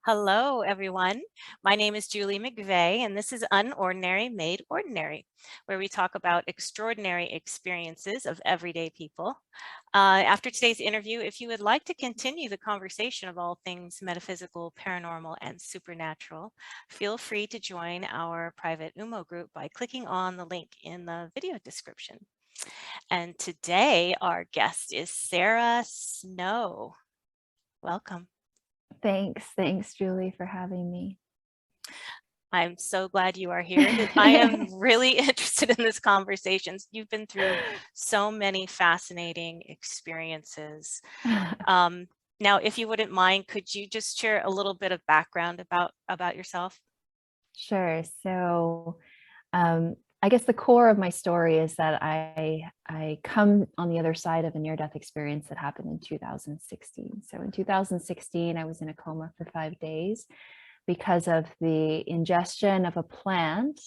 Hello, everyone. My name is Julie McVeigh, and this is Unordinary Made Ordinary, where we talk about extraordinary experiences of everyday people. After today's interview, if you would like to continue the conversation of all things metaphysical, paranormal, and supernatural, feel free to join our private UMO group by clicking on the link in the video description. And today, our guest is Sarah Snow. Welcome. Thanks, Julie, for having me. I'm so glad you are here. I am really interested in this conversation. You've been through so many fascinating experiences. Now, if you wouldn't mind, could you just share a little bit of background about yourself? Sure. I guess the core of my story is that I come on the other side of a near-death experience that happened in 2016. So in 2016, I was in a coma for 5 days because of the ingestion of a plant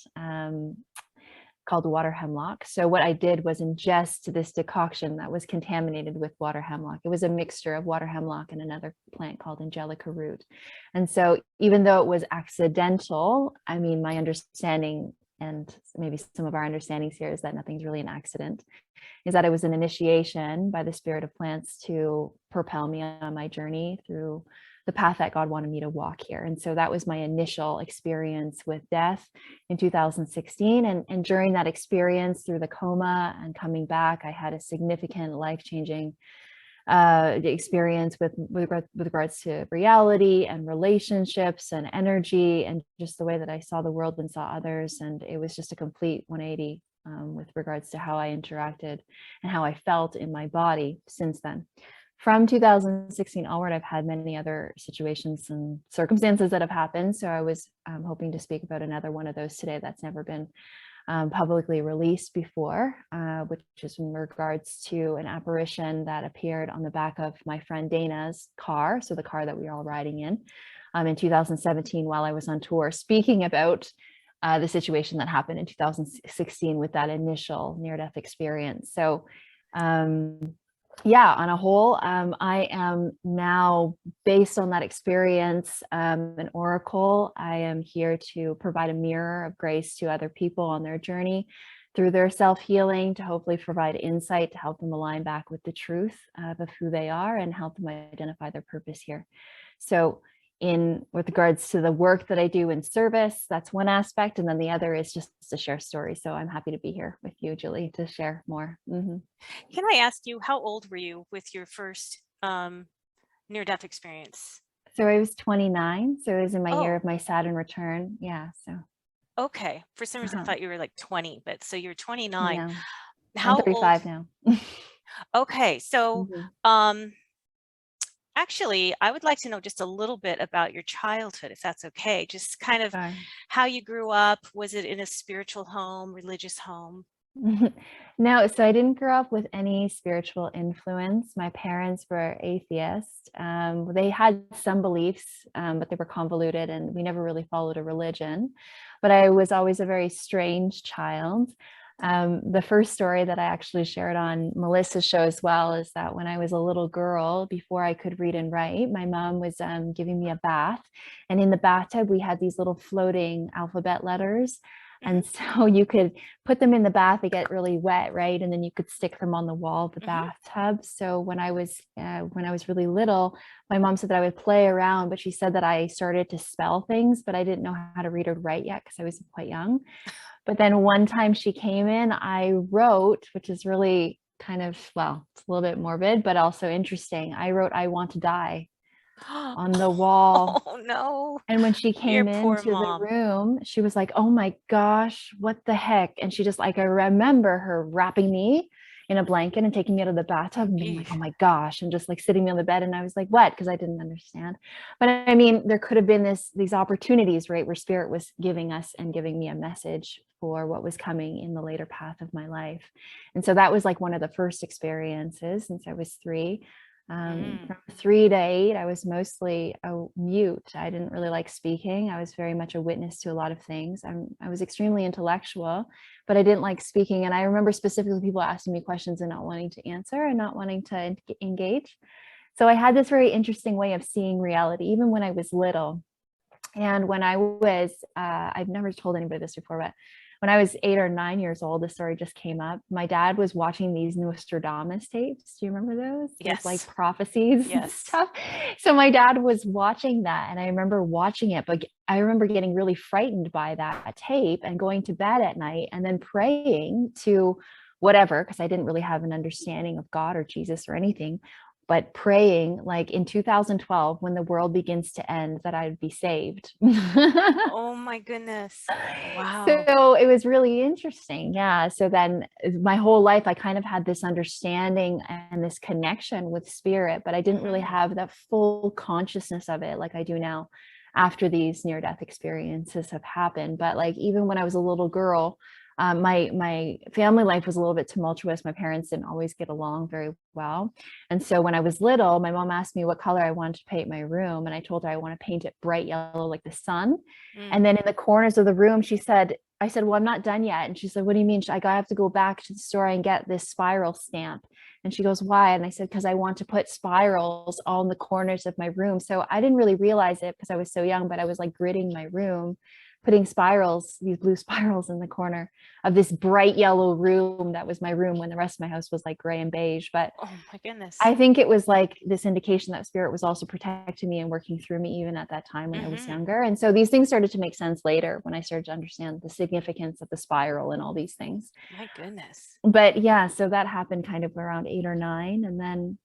called water hemlock. So what I did was ingest this decoction that was contaminated with water hemlock. It was a mixture of water hemlock and another plant called angelic root. And so even though it was accidental, I mean, my understanding, and maybe some of our understandings here, is that nothing's really an accident, is that it was an initiation by the spirit of plants to propel me on my journey through the path that God wanted me to walk here. And so that was my initial experience with death in 2016. And during that experience through the coma and coming back, I had a significant life-changing experience with regards to reality and relationships and energy and just the way that I saw the world and saw others. And it was just a complete 180 with regards to how I interacted and how I felt in my body since then. From 2016 onward, I've had many other situations and circumstances that have happened. So I was hoping to speak about another one of those today that's never been publicly released before, which is in regards to an apparition that appeared on the back of my friend Dana's car, so the car that we were all riding in 2017 while I was on tour, speaking about the situation that happened in 2016 with that initial near-death experience. So yeah, on a whole, I am now, based on that experience, an oracle. I am here to provide a mirror of grace to other people on their journey through their self-healing, to hopefully provide insight to help them align back with the truth of who they are and help them identify their purpose here. So with regards to the work that I do in service, that's one aspect. And then the other is just to share stories. So I'm happy to be here with you, Julie, to share more. Can I ask you, how old were you with your first near-death experience? So I was 29. So it was in my year Oh, of my Saturn return. Yeah. So okay. For some reason, I thought you were like 20, but so you're 29. no, I'm How old? 35 now. Okay, so Mhm. actually, I would like to know just a little bit about your childhood, if that's okay. Just kind of Sorry. how you grew up. Was it in a spiritual home, religious home? No, so I didn't grow up with any spiritual influence. My parents were atheists. They had some beliefs, but they were convoluted, and we never really followed a religion. But I was always a very strange child. The first story that I actually shared on Melissa's show as well is that when I was a little girl, before I could read and write, my mom was giving me a bath. And in the bathtub, we had these little floating alphabet letters. Hmm. And so you could put them in the bath, they get really wet, right? And then you could stick them on the wall of the Hmm. bathtub. So when I was really little, my mom said that I would play around, but she said that I started to spell things, but I didn't know how to read or write yet because I was quite young. But then one time she came in, I wrote, which is really kind of, well, it's a little bit morbid, but also interesting. I wrote, "I want to die," on the wall. Oh no, And when she your came poor into the mom. room, she was like, "Oh my gosh, what the heck?" And she just, like, I remember her wrapping me in a blanket and taking me out of the bathtub and being Eesh. like, "Oh my gosh," and just like sitting me on the bed. And I was like, "What?" Because I didn't understand. But I mean, there could have been these opportunities, right, where spirit was giving us and giving me a message for what was coming in the later path of my life. And so that was like one of the first experiences since I was 3. Mm. From 3 to 8, I was mostly a mute. I didn't really like speaking. I was very much a witness to a lot of things. I was extremely intellectual, but I didn't like speaking. And I remember specifically people asking me questions and not wanting to answer and not wanting to engage. So I had this very interesting way of seeing reality, even when I was little. And when I was, I've never told anybody this before, but when I was 8 or 9 years old, the story just came up. My dad was watching these Nostradamus tapes. Do you remember those? With like Yes. prophecies and Yes. stuff. So my dad was watching that, and I remember watching it, but I remember getting really frightened by that tape and going to bed at night and then praying to whatever, because I didn't really have an understanding of God or Jesus or anything, but praying like in 2012, when the world begins to end, that I'd be saved. Oh my goodness. Wow. So it was really interesting. Yeah. So then my whole life, I kind of had this understanding and this connection with spirit, but I didn't really Mhm. have that full consciousness of it like I do now after these near-death experiences have happened. But like even when I was a little girl, my family life was a little bit tumultuous. My parents didn't always get along very well. And so when I was little, my mom asked me what color I wanted to paint my room. And I told her I want to paint it bright yellow like the sun. Mm. And then in the corners of the room, I said, well, I'm not done yet. And she said, what do you mean? I have to go back to the store and get this spiral stamp. And she goes, why? And I said, because I want to put spirals all in the corners of my room. So I didn't really realize it because I was so young, but I was like gridding my room, putting spirals, these blue spirals in the corner of this bright yellow room that was my room when the rest of my house was like gray and beige. But Oh my goodness. I think it was like this indication that spirit was also protecting me and working through me even at that time when I was Mhm. younger. And so these things started to make sense later when I started to understand the significance of the spiral and all these things. My goodness. But yeah, so that happened kind of around 8 or 9. And then,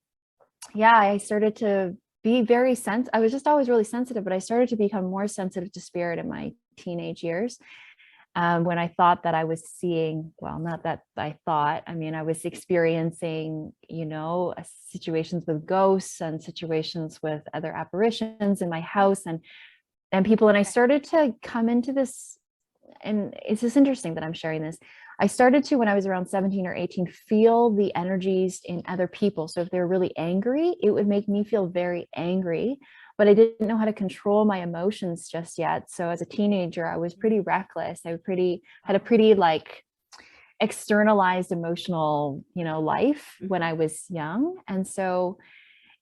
yeah, I started to be very I was just always really sensitive, but I started to become more sensitive to spirit in my teenage years. When I thought that I was seeing, well, not that I thought, I mean, I was experiencing, situations with ghosts and situations with other apparitions in my house and people. And I Okay. started to come into this, and it's just interesting that I'm sharing this. I started to, when I was around 17 or 18, feel the energies in other people. So if they're really angry, it would make me feel very angry, but I didn't know how to control my emotions just yet. So as a teenager, I was pretty reckless. Had a Oh. pretty like externalized emotional, life when Mhm. I was young. And so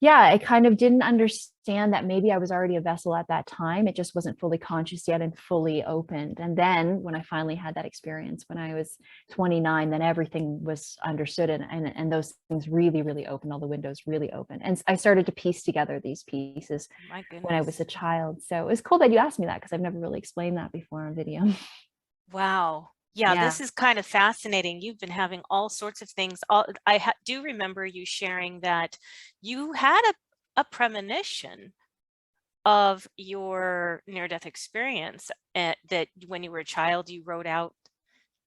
yeah, I kind of didn't understand that maybe I was already a vessel at that time. It just wasn't fully conscious yet and fully opened. And then when I finally had that experience when I was 29, then everything was understood and those things really, really opened, all the windows really opened. And I started to piece together these pieces My when I was a goodness. child. So it was cool that you asked me that because I've never really explained that before on video. Wow. Yeah, Yeah. this is kind of fascinating. You've been having all sorts of things. Do remember you sharing that you had a premonition of your near-death experience, that when you were a child, you wrote out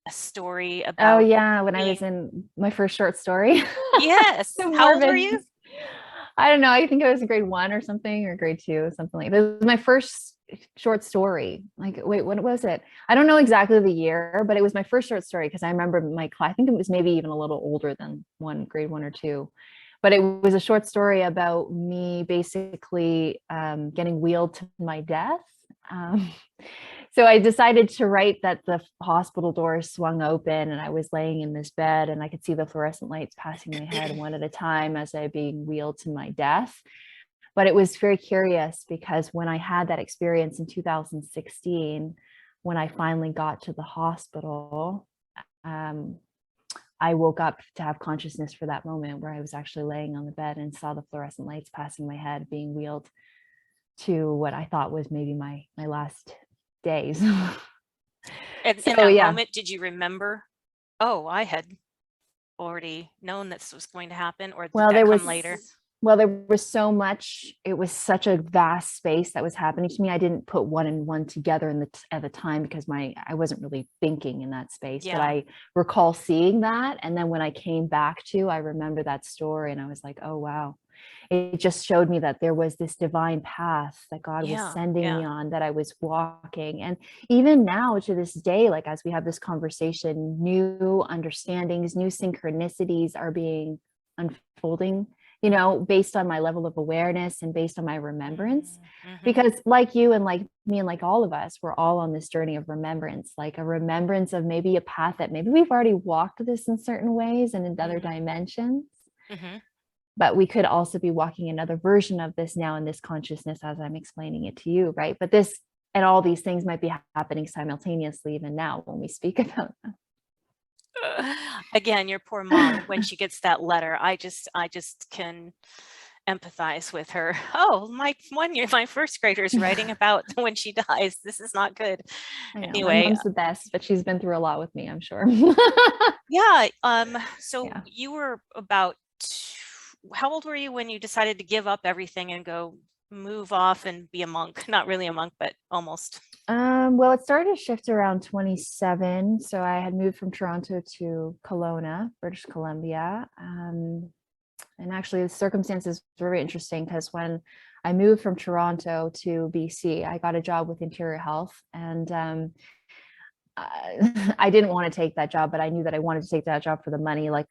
a story Oh about yeah, when I was being. in my first short story. Yes. So How old were morbid. you? I don't know. I think I was in grade 1 or something, or grade 2, something like that. It was my first short story. Like, wait, what was it? I don't know exactly the year, but it was my first short story because I remember my class. I think it was maybe even a little older than grade 1 or 2. But it was a short story about me basically getting wheeled to my death. Um, so I decided to write that the hospital doors swung open and I was laying in this bed and I could see the fluorescent lights passing my head one at a time as I being wheeled to my death. But it was very curious because when I had that experience in 2016, when I finally got to the hospital, um, I woke up to have consciousness for that moment where I was actually laying on the bed and saw the fluorescent lights passing my head, being wheeled to what I thought was maybe my last days. And in So that yeah, moment, did you remember, oh, I had already known this was going to happen, or did well that there come was later? there was so much. It was such a vast space that was happening to me. I didn't put one and one together at the time because I wasn't really thinking in that space, but Yeah. I recall seeing that. And then when I came back to, I remember that story and I was like, oh wow. It just showed me that there was this divine path that God was Yeah. sending me Yeah. on, that I was walking. And even now to this day, like as we have this conversation, new understandings, new synchronicities are being unfolding, based on my level of awareness and based on my remembrance. Mm-hmm. Because like you and like me and like all of us, we're all on this journey of remembrance, like a remembrance of maybe a path that maybe we've already walked this in certain ways and in other Mm-hmm. dimensions. Mm-hmm. but we could also be walking another version of this now in this consciousness as I'm explaining it to you, right? But this and all these things might be happening simultaneously even now when we speak about them. Again, your poor mom, when she gets that letter, I just can empathize with her. Oh, my first grader is writing about when she dies. This is not good. I know my Anyway, mom's the best, but she's been through a lot with me, I'm sure. yeah. So Yeah. you were about, how old were you when you decided to give up everything and go move off and be a monk? Not really a monk, but almost. Well, it started to shift around 27. So I had moved from Toronto to Kelowna, British Columbia. And actually, the circumstances were very interesting because when I moved from Toronto to BC, I got a job with Interior Health. And I didn't want to take that job, but I knew that I wanted to take that job for the money, like,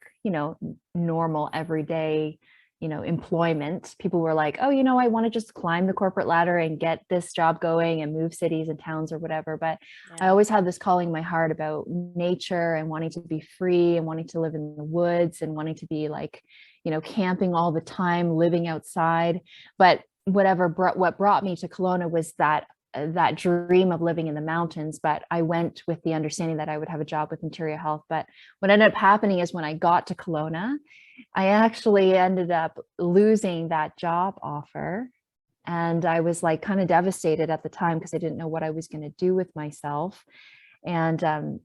normal, everyday, employment. People were like, oh, I want to just climb the corporate ladder and get this job going and move cities and towns or whatever. But I Yeah. always had this calling in my heart about nature and wanting to be free and wanting to live in the woods and wanting to be like, camping all the time, living outside. But what brought me to Kelowna was that dream of living in the mountains. But I went with the understanding that I would have a job with Interior Health. But what ended up happening is when I got to Kelowna, I actually ended up losing that job offer. And I was like kind of devastated at the time because I didn't know what I was going to do with myself. And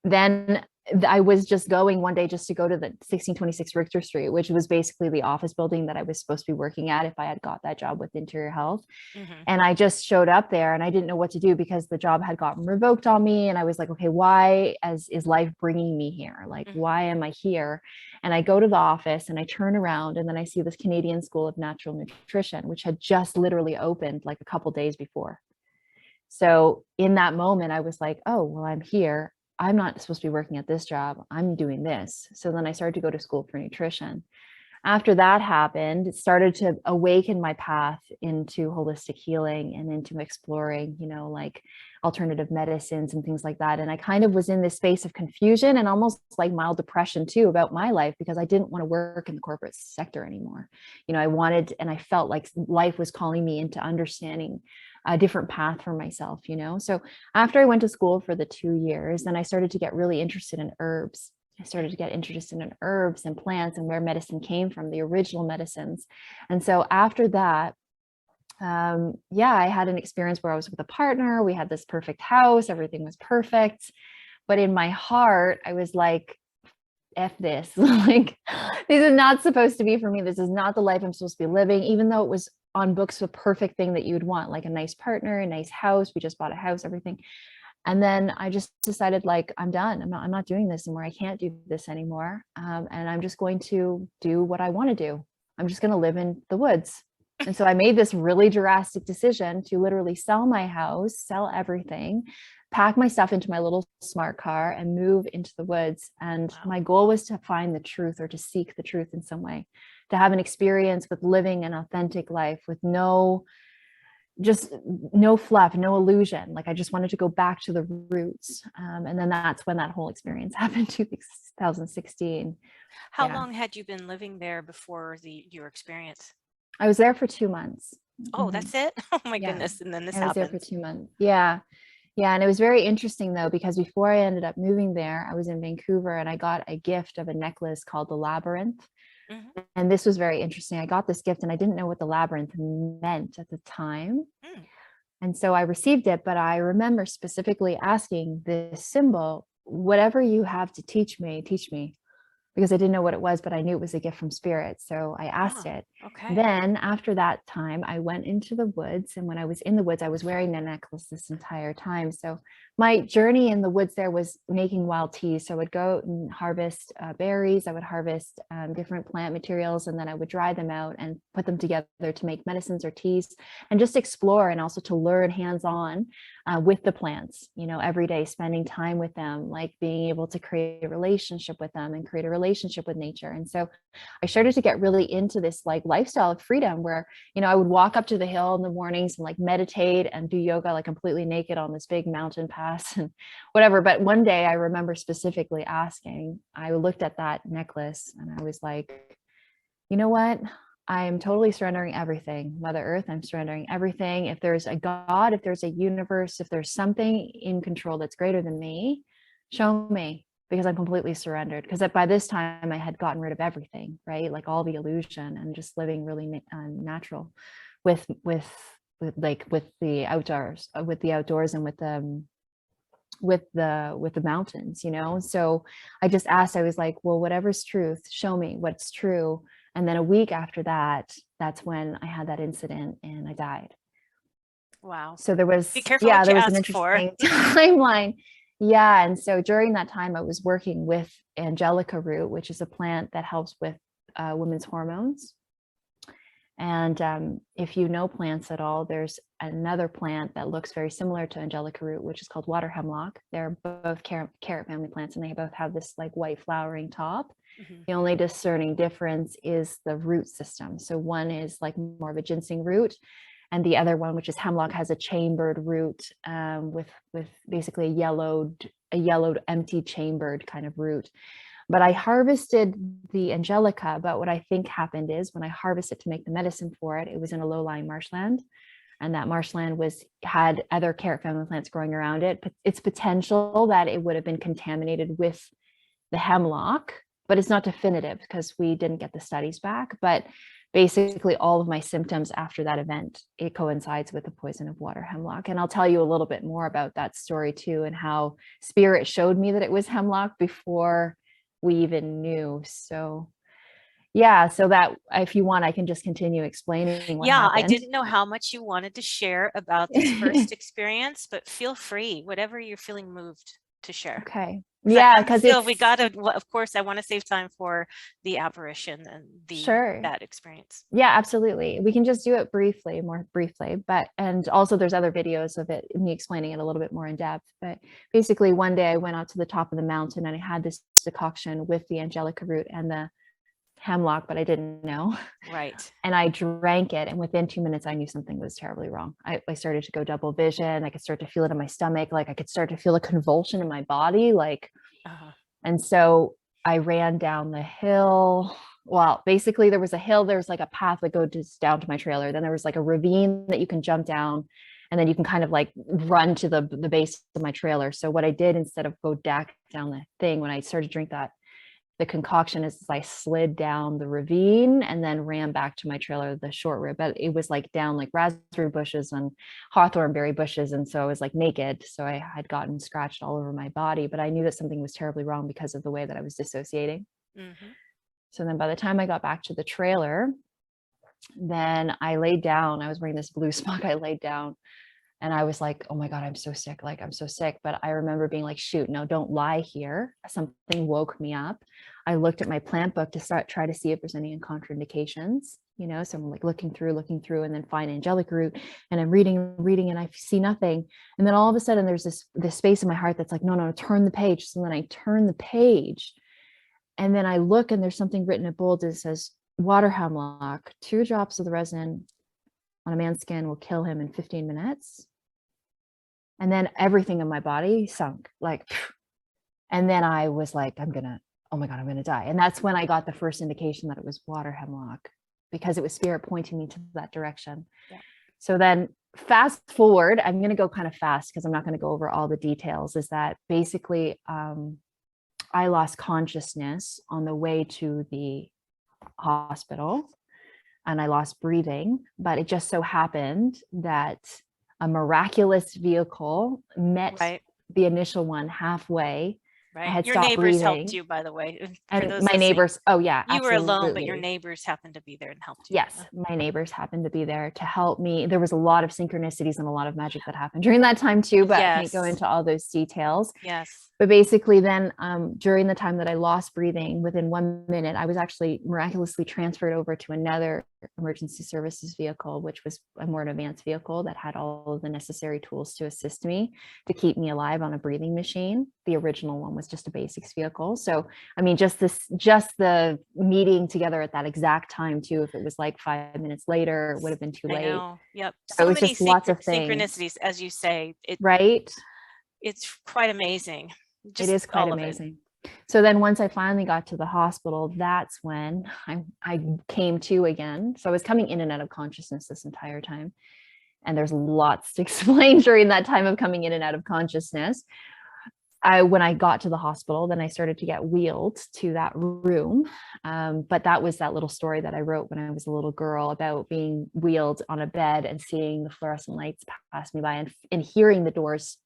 then I was just going one day just to go to the 1626 Richter Street, which was basically the office building that I was supposed to be working at if I had got that job with Interior Health. Hmm. And I just showed up there and I didn't know what to do because the job had gotten revoked on me. And I was like, okay, why is life bringing me here? Like, Hmm. why am I here? And I go to the office and I turn around and then I see this Canadian School of Natural Nutrition, which had just literally opened like a couple days before. So in that moment, I was like, oh, well, I'm here. I'm not supposed to be working at this job. I'm doing this. So then I started to go to school for nutrition. After that happened, it started to awaken my path into holistic healing and into exploring, like alternative medicines and things like that. And I kind of was in this space of confusion and almost like mild depression too about my life because I didn't want to work in the corporate sector anymore. I wanted, and I felt like life was calling me into understanding a different path for myself. So after I went to school for the 2 years, then I started to get really interested in herbs. I started to get interested in herbs and plants and where medicine came from, the original medicines. And so after that, I had an experience where I was with a partner. We had this perfect house. Everything was perfect. But in my heart, I was like, F this. Like, this is not supposed to be for me. This is not the life I'm supposed to be living, even though it was on books a perfect thing that you would want, like a nice partner, a nice house. We just bought a house, everything. And then I just decided, like, I'm done. I'm not doing this anymore. I can't do this anymore. And I'm just going to do what I want to do. I'm just going to live in the woods. And so I made this really drastic decision to literally sell my house, sell everything, pack my stuff into my little smart car and move into the woods. And Wow. my goal was to find the truth or to seek the truth in some way, to have an experience with living an authentic life with no fluff, no illusion. Like, I just wanted to go back to the roots. And then that's when that whole experience happened, 2016. How Yeah. long had you been living there before your experience? I was there for 2 months. Oh, Mhm. that's it? Oh my Yeah. goodness. And then this I was there for happens. 2 months. Yeah. Yeah. And it was very interesting though, because before I ended up moving there, I was in Vancouver and I got a gift of a necklace called the Labyrinth. Hmm. And this was very interesting. I got this gift and I didn't know what the labyrinth meant at the time. Mm. And so I received it, but I remember specifically asking this symbol, whatever you have to teach me, because I didn't know what it was, but I knew it was a gift from spirit. So I asked Ah, it. okay. Then after that time, I went into the woods. And when I was in the woods, I was wearing the necklace this entire time. So my journey in the woods there was making wild teas. So I would go and harvest berries. I would harvest different plant materials, and then I would dry them out and put them together to make medicines or teas and just explore, and also to learn hands-on with the plants, every day, spending time with them, like being able to create a relationship with them and create a relationship with nature. And so I started to get really into this like lifestyle of freedom where, I would walk up to the hill in the mornings and like meditate and do yoga, like completely naked on this big mountain pass and whatever. But one day I remember specifically asking, I looked at that necklace and I was like, you know what? I'm totally surrendering everything. Mother Earth, I'm surrendering everything. If there's a God, if there's a universe, if there's something in control that's greater than me, show me, because I'm completely surrendered. Because by this time I had gotten rid of everything, right? Like all the illusion, and just living really natural with the outdoors, and with the mountains, so I just asked, I was like, well, whatever's truth, show me what's true. And then a week after that, that's when I had that incident and I died. Wow. So there was, Be careful yeah, what you there was an ask for. interesting timeline. Yeah. And so during that time I was working with angelica root, which is a plant that helps with women's hormones. And if you know plants at all, there's another plant that looks very similar to angelica root, which is called water hemlock. They're both carrot family plants, and they both have this like white flowering top. Mhm. The only discerning difference is the root system. So one is like more of a ginseng root, and the other one, which is hemlock, has a chambered root, with basically a yellowed empty chambered kind of root. But I harvested the angelica. But what I think happened is, when I harvested to make the medicine for it, it was in a low-lying marshland. And that marshland had other carrot family plants growing around it. But it's potential that it would have been contaminated with the hemlock, but it's not definitive because we didn't get the studies back. But basically all of my symptoms after that event, it coincides with the poison of water hemlock. And I'll tell you a little bit more about that story too, and how spirit showed me that it was hemlock before we even knew. So yeah, so that, if you want, I can just continue explaining what Yeah, I happened. didn't know how much you wanted to share about this first experience, but feel free, whatever you're feeling moved to share. Okay. 'Cause I Yeah, kind of because feel it's we got to, of course, I want to save time for the apparition and sure. that experience. Yeah, absolutely. We can just do it more briefly, and also there's other videos of it, me explaining it a little bit more in depth. But basically one day I went out to the top of the mountain and I had this decoction with the angelica root and the hemlock, but I didn't know. Right. And I drank it. And within 2 minutes, I knew something was terribly wrong. I started to go double vision. I could start to feel it in my stomach. Like I could start to feel a convulsion in my body. Uh-huh. And so I ran down the hill. Well, basically there was a hill, there's like a path that goes down to my trailer. Then there was like a ravine that you can jump down, and then you can kind of like run to the base of my trailer. So what I did, instead of go back down the thing, when I started to drink the concoction, is I slid down the ravine and then ran back to my trailer, the short route. But it was like down like raspberry bushes and hawthorn berry bushes. And so I was like naked. So I had gotten scratched all over my body, but I knew that something was terribly wrong because of the way that I was dissociating. Mm-hmm. So then by the time I got back to the trailer, then I laid down. I was wearing this blue smock. I laid down and I was like, oh my God, I'm so sick. Like, I'm so sick. But I remember being like, shoot, no, don't lie here. Something woke me up. I looked at my plant book to try to see if there's any contraindications, so I'm like looking through, and then find angelic root, and I'm reading, and I see nothing. And then all of a sudden there's this space in my heart that's like, no, turn the page. So then I turn the page, and then I look, and there's something written in bold that says, water hemlock, 2 drops of the resin on a man's skin will kill him in 15 minutes. And then everything in my body sunk, like, and then I was like, oh my God, I'm going to die. And that's when I got the first indication that it was water hemlock, because it was spirit pointing me to that direction. Yeah. So then fast forward, I'm going to go kind of fast because I'm not going to go over all the details, is that basically I lost consciousness on the way to the hospital, and I lost breathing. But it just so happened that a miraculous vehicle met the initial one halfway. Right. I had Your stopped neighbors breathing. helped you, by the way. And my neighbors, oh yeah, you absolutely. were alone, but your neighbors happened to be there and helped you. Yes, my neighbors happened to be there to help me. There was a lot of synchronicities and a lot of magic that happened during that time too, but I can't go into all those details. Yes. But basically then during the time that I lost breathing, within 1 minute, I was actually miraculously transferred over to another emergency services vehicle, which was a more advanced vehicle that had all of the necessary tools to assist me to keep me alive on a breathing machine. The original one was just a basics vehicle. So, I mean, just the meeting together at that exact time too, if it was like 5 minutes later, it would have been too late. I know. Yep. So it was just lots of things. Synchronicities, as you say. Right. It's quite amazing. It is quite amazing. So then once I finally got to the hospital, that's when I came to again. So I was coming in and out of consciousness this entire time. And there's lots to explain during that time of coming in and out of consciousness. When I got to the hospital, then I started to get wheeled to that room. But that was that little story that I wrote when I was a little girl about being wheeled on a bed and seeing the fluorescent lights pass me by and hearing the doors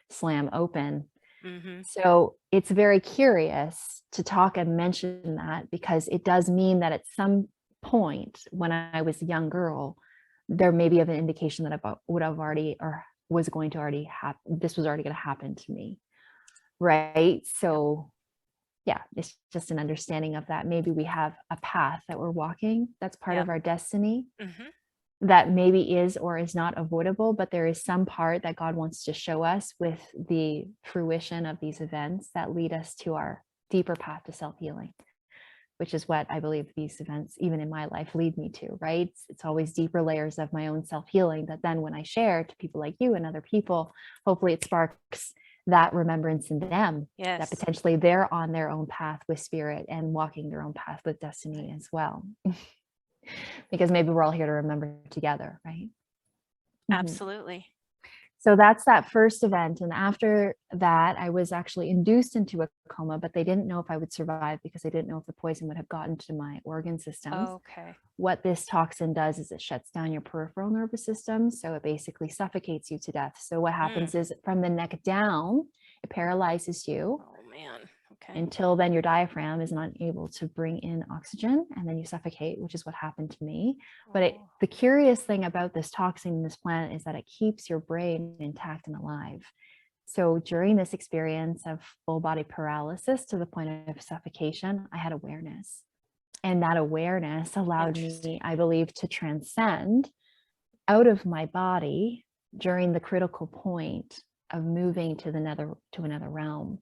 slam open. Mm-hmm. So it's very curious to talk and mention that, because it does mean that at some point when I was a young girl, there may be of an indication that I would have already, or was going to already happen. This was already going to happen to me. Right. So yeah, it's just an understanding of that. Maybe we have a path that we're walking. That's part of our destiny. Mm-hmm. That maybe is or is not avoidable, but there is some part that God wants to show us with the fruition of these events that lead us to our deeper path to self-healing, which is what I believe these events, even in my life, lead me to, right? It's always deeper layers of my own self-healing that then when I share to people like you and other people, hopefully it sparks that remembrance in them, that potentially they're on their own path with spirit and walking their own path with destiny as well. Because maybe we're all here to remember together, right? Absolutely. So that's that first event. And after that, I was actually induced into a coma, but they didn't know if I would survive because they didn't know if the poison would have gotten to my organ systems. Okay. What this toxin does is it shuts down your peripheral nervous system. So it basically suffocates you to death. So what happens is from the neck down, it paralyzes you. Oh, man. Okay. Until then, your diaphragm is not able to bring in oxygen, and then you suffocate, which is what happened to me. But the curious thing about this toxin in this plant is that it keeps your brain intact and alive. So during this experience of full body paralysis to the point of suffocation, I had awareness. And that awareness allowed me, I believe, to transcend out of my body during the critical point of moving to another realm.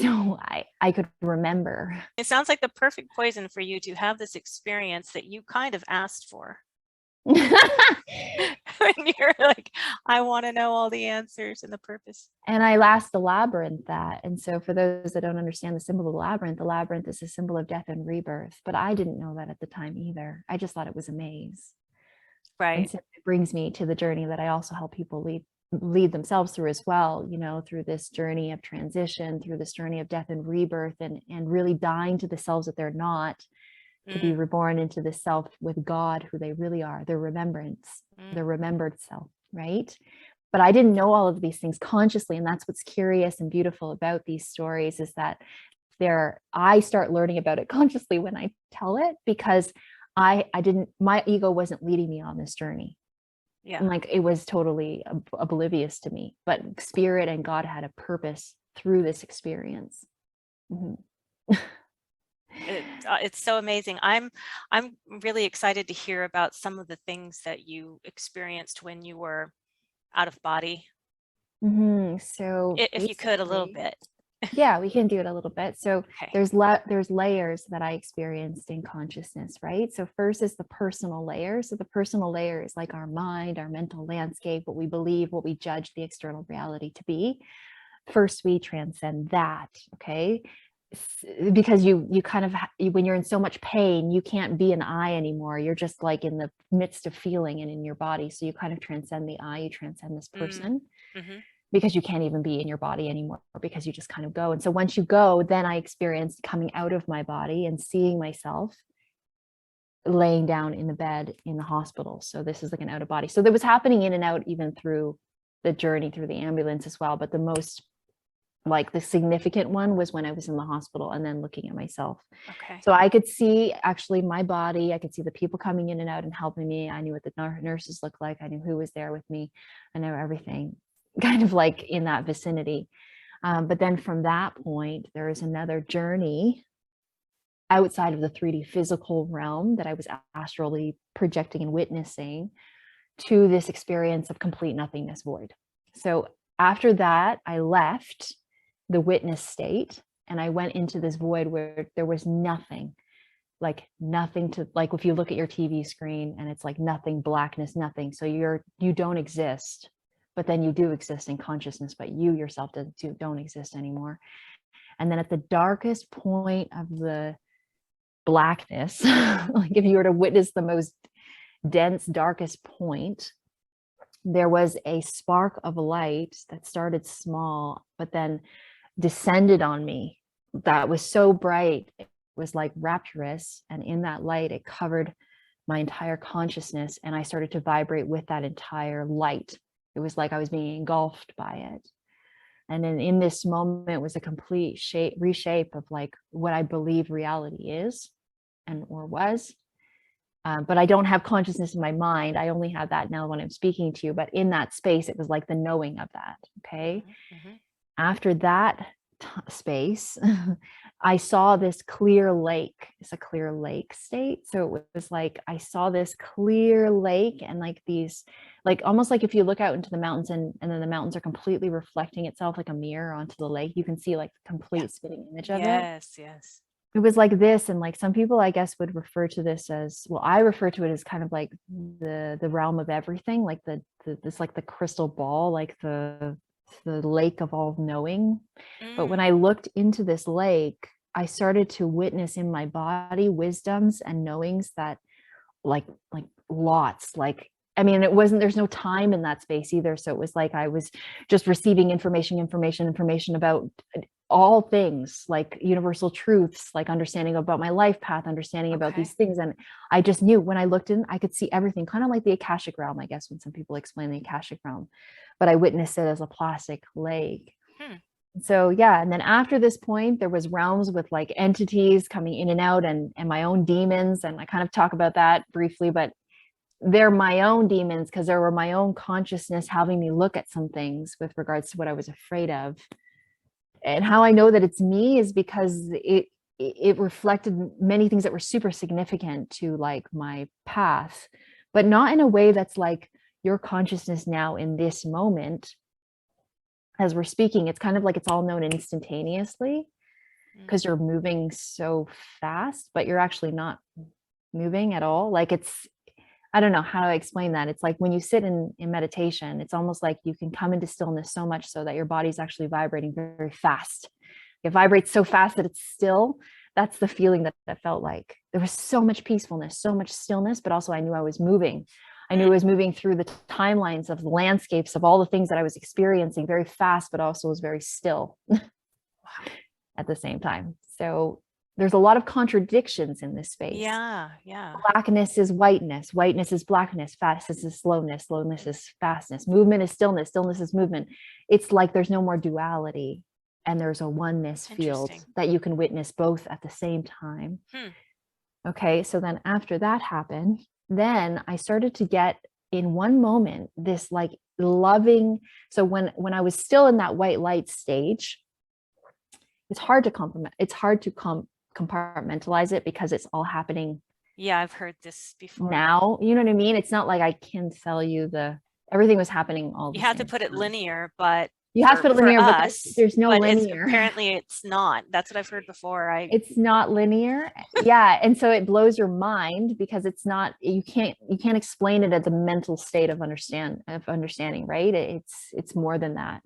So I could remember. It sounds like the perfect poison for you to have this experience that you kind of asked for. When you're like, I want to know all the answers and the purpose. And I last the labyrinth that. And so for those that don't understand the symbol of the labyrinth is a symbol of death and rebirth. But I didn't know that at the time either. I just thought it was a maze. Right. And so it brings me to the journey that I also help people lead themselves through as well, through this journey of transition, through this journey of death and rebirth, and really dying to the selves that they're not, to be reborn into the self with God, who they really are, their remembrance, their remembered self, right? But I didn't know all of these things consciously. And that's what's curious and beautiful about these stories, is that I start learning about it consciously when I tell it, because my ego wasn't leading me on this journey. Yeah. And like it was totally oblivious to me, but spirit and God had a purpose through this experience. It's so amazing. I'm really excited to hear about some of the things that you experienced when you were out of body. So if you could, a little bit. Yeah, we can do it a little bit. So there's layers that I experienced in consciousness, right? So first is the personal layer. So the personal layer is like our mind, our mental landscape, what we believe, what we judge the external reality to be. First, we transcend that, okay? Because you kind of, when you're in so much pain, you can't be an I anymore. You're just like in the midst of feeling and in your body. So you kind of transcend the I, you transcend this person. Because you can't even be in your body anymore, because you just kind of go. And so once you go, then I experienced coming out of my body and seeing myself laying down in the bed in the hospital. So this is like an out of body. So that was happening in and out even through the journey through the ambulance as well. But the most, like the significant one, was when I was in the hospital and then looking at myself. So I could see actually my body. I could see the people coming in and out and helping me. I knew what the nurses looked like. I knew who was there with me. I know everything, kind of like in that vicinity. But then from that point, there is another journey outside of the 3D physical realm that I was astrally projecting and witnessing, to this experience of complete nothingness void. So after that, I left the witness state and I went into this void where there was nothing, like nothing to, like if you look at your TV screen and it's like nothing, blackness, nothing. So you don't exist. But then you do exist in consciousness, but you yourself don't exist anymore. And then at the darkest point of the blackness, like if you were to witness the most dense, darkest point, there was a spark of light that started small, but then descended on me. That was so bright, it was like rapturous. And in that light, it covered my entire consciousness. And I started to vibrate with that entire light. It was like I was being engulfed by it. And then in this moment was a complete reshape of like what I believe reality is and or was. But I don't have consciousness in my mind. I only have that now when I'm speaking to you. But in that space, it was like the knowing of that. Okay. Mm-hmm. After that space, I saw this clear lake. It's a clear lake state. So it was like I saw this clear lake and like these, like almost like if you look out into the mountains and then the mountains are completely reflecting itself like a mirror onto the lake, you can see like the complete spitting image of it. Yes. It was like this, and like some people I guess would refer to this as, well, I refer to it as kind of like the realm of everything, like the this like the crystal ball, like the lake of all knowing. But when I looked into this lake, I started to witness in my body wisdoms and knowings that like lots, like I mean, it wasn't, there's no time in that space either. So it was like I was just receiving information about all things, like universal truths, like understanding about my life path, understanding about these things. And I just knew when I looked in, I could see everything, kind of like the Akashic realm, I guess, when some people explain the Akashic realm, but I witnessed it as a plastic lake. So yeah, and then after this point, there was realms with like entities coming in and out and my own demons. And I kind of talk about that briefly, but they're my own demons because there were my own consciousness having me look at some things with regards to what I was afraid of. And how I know that it's me is because it reflected many things that were super significant to like my path, but not in a way that's like your consciousness now in this moment as we're speaking. It's kind of like it's all known instantaneously because you're moving so fast, but you're actually not moving at all. Like it's, I don't know how to explain that. It's like when you sit in meditation, it's almost like you can come into stillness so much so that your body's actually vibrating very, very fast. It vibrates so fast that it's still. That's the feeling that I felt like. There was so much peacefulness, so much stillness, but also I knew I was moving. I knew I was moving through the timelines of the landscapes of all the things that I was experiencing very fast, but also was very still at the same time. So there's a lot of contradictions in this space. Yeah. Blackness is whiteness. Whiteness is blackness. Fastness is slowness. Slowness is fastness. Movement is stillness. Stillness is movement. It's like there's no more duality, and there's a oneness field that you can witness both at the same time. Okay, so then after that happened, then I started to get in one moment this like loving. So when I was still in that white light stage, it's hard to compartmentalize it because it's all happening. Yeah, I've heard this before. Now, you know what I mean? It's not like I can tell you everything was happening all the You same have to put it time. linear, but you have to put it linear, but there's no linear. Apparently it's not. That's what I've heard before. It's not linear. Yeah. And so it blows your mind because it's not, you can't explain it as a mental state of understanding, right? It's more than that.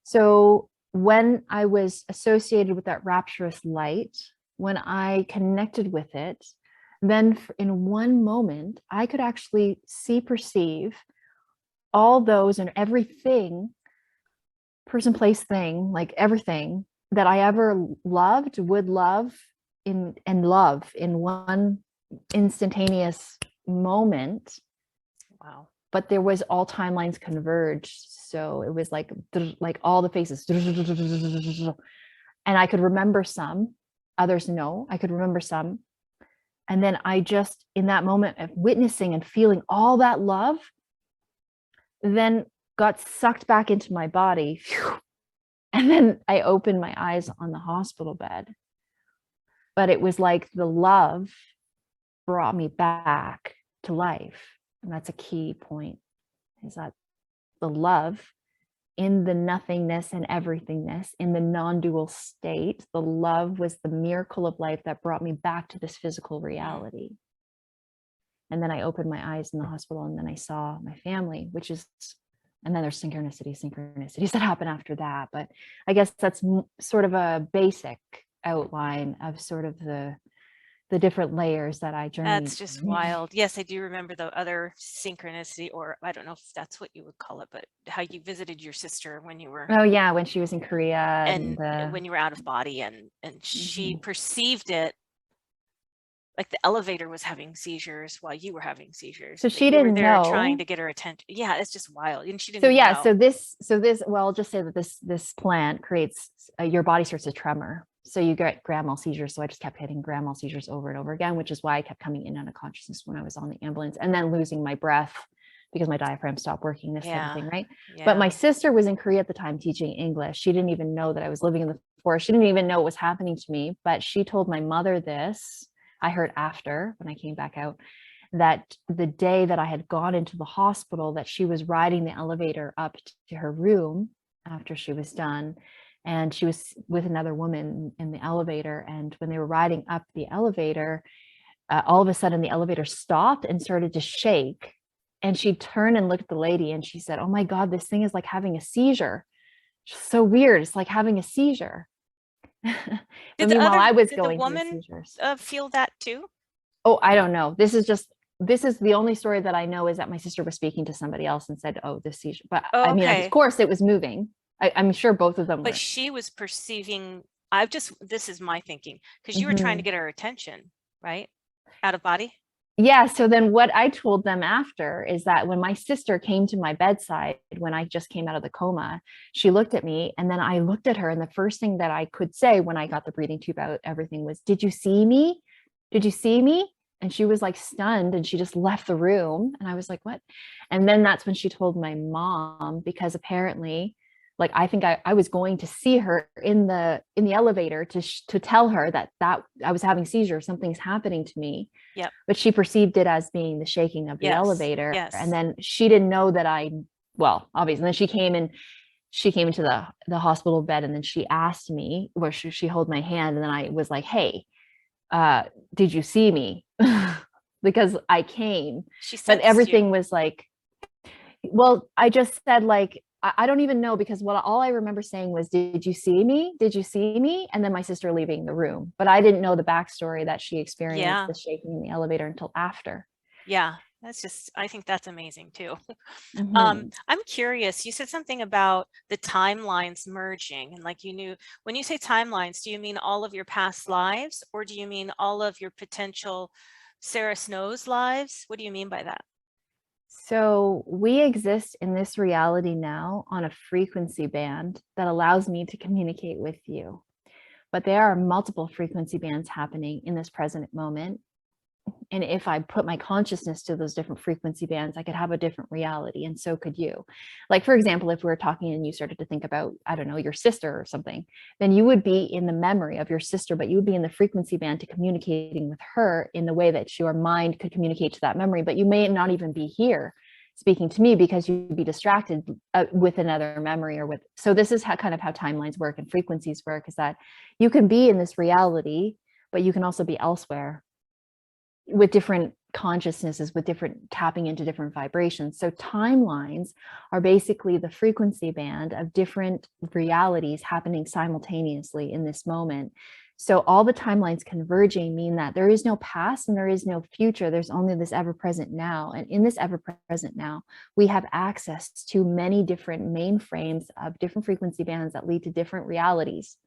So when I was associated with that rapturous light, when I connected with it, then in one moment, I could actually perceive all those and everything, person, place, thing, like everything that I ever loved, would love in one instantaneous moment. Wow. But there was all timelines converged. So it was like all the faces. And I could remember some, others no, I could remember some. And then I just, in that moment of witnessing and feeling all that love, then got sucked back into my body. And then I opened my eyes on the hospital bed. But it was like the love brought me back to life. And that's a key point, is that the love in the nothingness and everythingness, in the non-dual state, the love was the miracle of life that brought me back to this physical reality. And then I opened my eyes in the hospital, and then I saw my family, which is And then there's synchronicities that happen after that. But I guess that's sort of a basic outline of sort of the different layers that I journeyed That's just through. wild. Yes, I do remember the other synchronicity, or I don't know if that's what you would call it, but how you visited your sister when you were Oh yeah, when she was in Korea and and when you were out of body, and she mhm. perceived it like the elevator was having seizures while you were having seizures, So but she you were didn't there trying know. to get her attention. Yeah, it's just wild. And she didn't So even yeah, know. so this well, I'll just say that this plant creates your body starts to tremor. So you get grand mal seizures. So I just kept getting grand mal seizures over and over again, which is why I kept coming in and out of consciousness when I was on the ambulance, and then losing my breath because my diaphragm stopped working, this type of Yeah. thing, right? But my Yeah. sister was in Korea at the time teaching English. She didn't even know that I was living in the forest. She didn't even know what was happening to me, but she told my mother this. I heard after when I came back out that the day that I had gone into the hospital, that she was riding the elevator up to her room after she was done. And she was with another woman in the elevator. And when they were riding up the elevator, all of a sudden the elevator stopped and started to shake. And she turned and looked at the lady and she said, "Oh my God, this thing is like having a seizure. So weird. It's like having a seizure." But meanwhile, I was Did the going through woman seizures. feel that too? Oh, I don't know. This is the only story that I know, is that my sister was speaking to somebody else and said, "Oh, this seizure." But Oh, I mean, of okay. course it was moving. I'm sure both of them But were. she was perceiving, this is my thinking, because you were trying to Mhm. get her attention, right? Out of body? Yeah. So then what I told them after is that when my sister came to my bedside, when I just came out of the coma, she looked at me and then I looked at her. And the first thing that I could say when I got the breathing tube out, everything was, "Did you see me? Did you see me?" And she was like stunned and she just left the room. And I was like, "What?" And then that's when she told my mom, because apparently, like, I think I was going to see her in the elevator to tell her that I was having seizures, something's happening to me, Yep. but she perceived it as being the shaking of the Yes. elevator. And Yes. then she didn't know that well, obviously, and then she came into the hospital bed, and then she asked me, where she held my hand, and then I was like, "Hey, did you see me?" Because I came, She but sensed you. everything was like, well, I just said, like, I don't even know, because all I remember saying was, "Did you see me? Did you see me?" And then my sister leaving the room. But I didn't know the backstory that she experienced Yeah. the shaking in the elevator until after. Yeah. That's just, I think that's amazing too. Mhm. I'm curious, you said something about the timelines merging, and like you knew, when you say timelines, do you mean all of your past lives, or do you mean all of your potential Sarah Snow's lives? What do you mean by that? So we exist in this reality now on a frequency band that allows me to communicate with you. But there are multiple frequency bands happening in this present moment. And if I put my consciousness to those different frequency bands, I could have a different reality, and so could you. Like, for example, if we were talking and you started to think about, I don't know, your sister or something, then you would be in the memory of your sister, but you would be in the frequency band to communicating with her in the way that your mind could communicate to that memory, but you may not even be here speaking to me because you'd be distracted with another memory or with. So this is kind of how timelines work and frequencies work, is that you can be in this reality, but you can also be elsewhere with different consciousnesses, with different tapping into different vibrations. So timelines are basically the frequency band of different realities happening simultaneously in this moment. So all the timelines converging mean that there is no past and there is no future. There's only this ever present now. And in this ever present now, we have access to many different mainframes of different frequency bands that lead to different realities,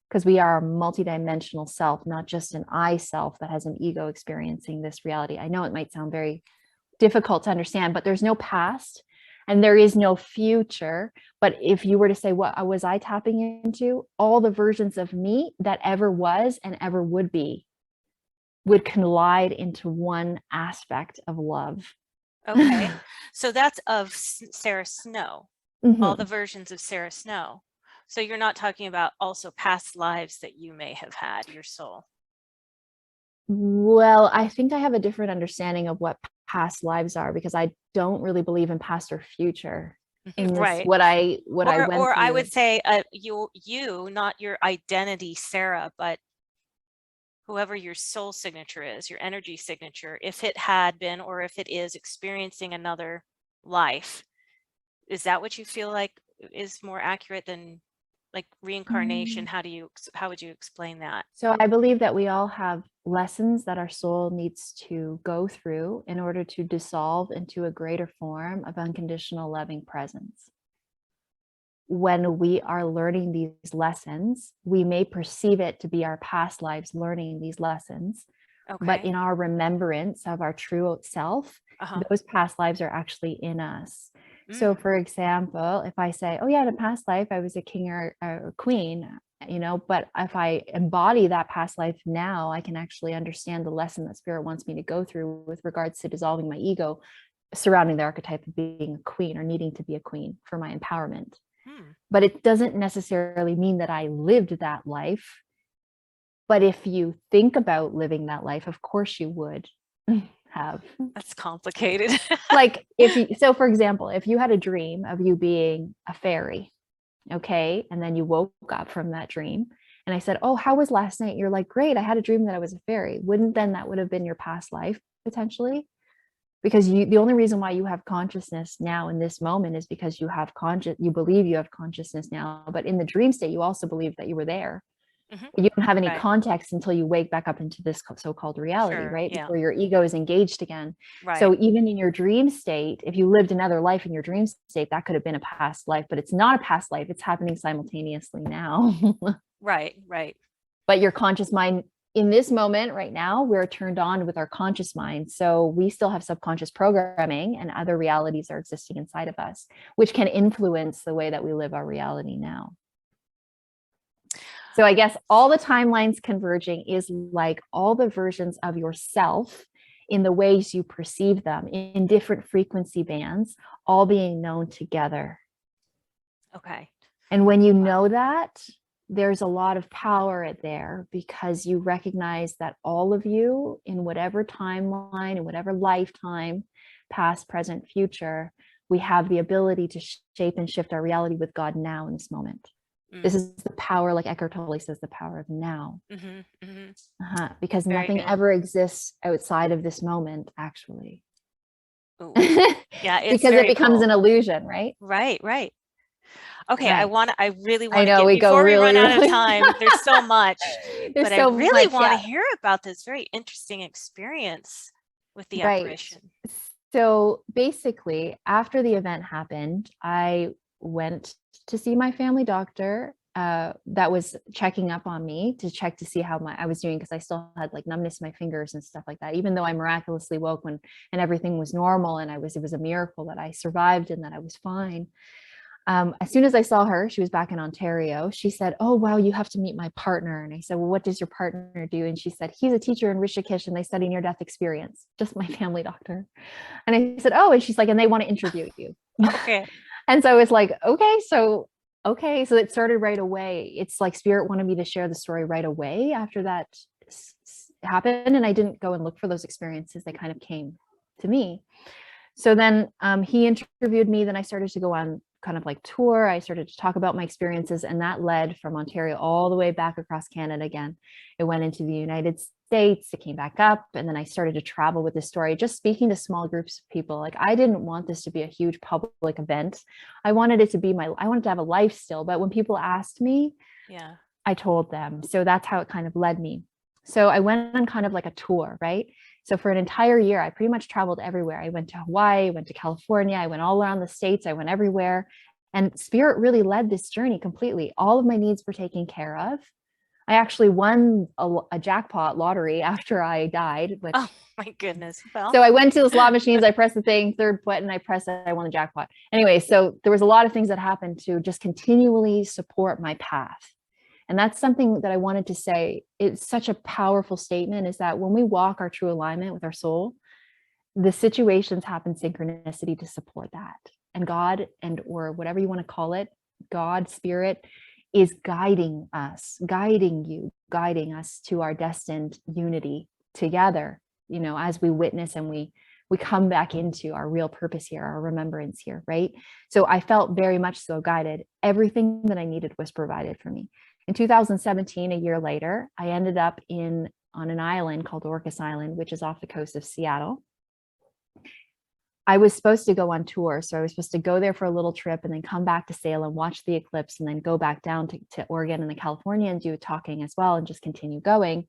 because we are a multidimensional self, not just an I self that has an ego experiencing this reality. I know it might sound very difficult to understand, but there's no past and there is no future. But if you were to say, what was I tapping into? All the versions of me that ever was and ever would be would collide into one aspect of love. Okay. So that's of Sarah Snow, all the Mhm. versions of Sarah Snow. So you're not talking about also past lives that you may have had, your soul. Well, I think I have a different understanding of what past lives are, because I don't really believe in past or future in this, Right. what I went Or I would through. say you, not your identity, Sarah, but whoever your soul signature is, your energy signature, if it had been or if it is experiencing another life, Is that what you feel like is more accurate than like reincarnation? Mm. How would you explain that? So I believe that we all have lessons that our soul needs to go through in order to dissolve into a greater form of unconditional loving presence. When we are learning these lessons, we may perceive it to be our past lives learning these lessons, but Okay. in our remembrance of our true self, Uh-huh. those past lives are actually in us. So, Mm. for example, if I say, oh, yeah, in a past life, I was a king or a queen, but if I embody that past life now, I can actually understand the lesson that spirit wants me to go through with regards to dissolving my ego surrounding the archetype of being a queen or needing to be a queen for my empowerment. Hmm. But it doesn't necessarily mean that I lived that life. But if you think about living that life, of course you would have. That's complicated. Like so for example, if you had a dream of you being a fairy, okay, and then you woke up from that dream and I said, oh, how was last night? You're like, great, I had a dream that I was a fairy. Wouldn't then that would have been your past life potentially? Because the only reason why you have consciousness now in this moment is because you believe you have consciousness now, but in the dream state you also believe that you were there. Hmm. You don't have any Right. context until you wake back up into this so-called reality, Sure. right? Yeah. Before your ego is engaged again. Right. So even in your dream state, if you lived another life in your dream state, that could have been a past life, but it's not a past life. It's happening simultaneously now. Right. Right. But your conscious mind in this moment right now, we're turned on with our conscious mind. So we still have subconscious programming and other realities are existing inside of us, which can influence the way that we live our reality now. So I guess all the timelines converging is like all the versions of yourself in the ways you perceive them in different frequency bands, all being known together. Okay. And when you Wow. know that, there's a lot of power there because you recognize that all of you in whatever timeline, in whatever lifetime, past, present, future, we have the ability to shape and shift our reality with God now in this moment. This Mm. is the power, like Eckhart Tolle says, the power of now. Mm-hmm. Mm-hmm. Because Very nothing good. ever exists outside of this moment, actually. Ooh. Because Yeah, it's it very becomes cool. an illusion, right? Right. Right. Okay, Right. I really I want to know get, we go before we really, run out of really. time, there's so much, There's but I so really much. want to Yeah. hear about this very interesting experience with the Right. apparition. So basically, after the event happened, I went to see my family doctor that was checking up on me to check to see how I was doing because I still had like numbness in my fingers and stuff like that. Even though I miraculously woke and everything was normal and it was a miracle that I survived and that I was fine. As soon as I saw her, she was back in Ontario. She said, oh, wow, you have to meet my partner. And I said, well, what does your partner do? And she said, he's a teacher in Rishikesh and they study near death experience, just my family doctor. And I said, oh, and she's like, and they want to interview you. Okay. And so I was like, okay. So it started right away. It's like spirit wanted me to share the story right away after that happened. And I didn't go and look for those experiences. They kind of came to me. So then he interviewed me. Then I started to go on kind of like tour. I started to talk about my experiences, and that led from Ontario all the way back across Canada again. It went into the United States. It came back up, and then I started to travel with this story, just speaking to small groups of people. Like I didn't want this to be a huge public event. I wanted it to be I wanted to have a life still. But when people asked me, Yeah. I told them. So that's how it kind of led me. So I went on kind of like a tour, right? So for an entire year, I pretty much traveled everywhere. I went to Hawaii, went to California, I went all around the States, I went everywhere. And spirit really led this journey completely. All of my needs were taken care of. I actually won a jackpot lottery after I died, Oh which my goodness. Well, so I went to the slot machines, I pressed the thing, third button, I pressed it, I won the jackpot. Anyway, so there was a lot of things that happened to just continually support my path. And that's something that I wanted to say. It's such a powerful statement is that when we walk our true alignment with our soul, the situations happen synchronicity to support that. And God or whatever you want to call it, God, spirit is guiding us, guiding you, guiding us to our destined unity together, as we witness and we come back into our real purpose here, our remembrance here, right? So I felt very much so guided. Everything that I needed was provided for me. In 2017, a year later, I ended up on an island called Orcas Island, which is off the coast of Seattle. I was supposed to go on tour. So I was supposed to go there for a little trip and then come back to Salem, watch the eclipse, and then go back down to Oregon and then California and do talking as well and just continue going.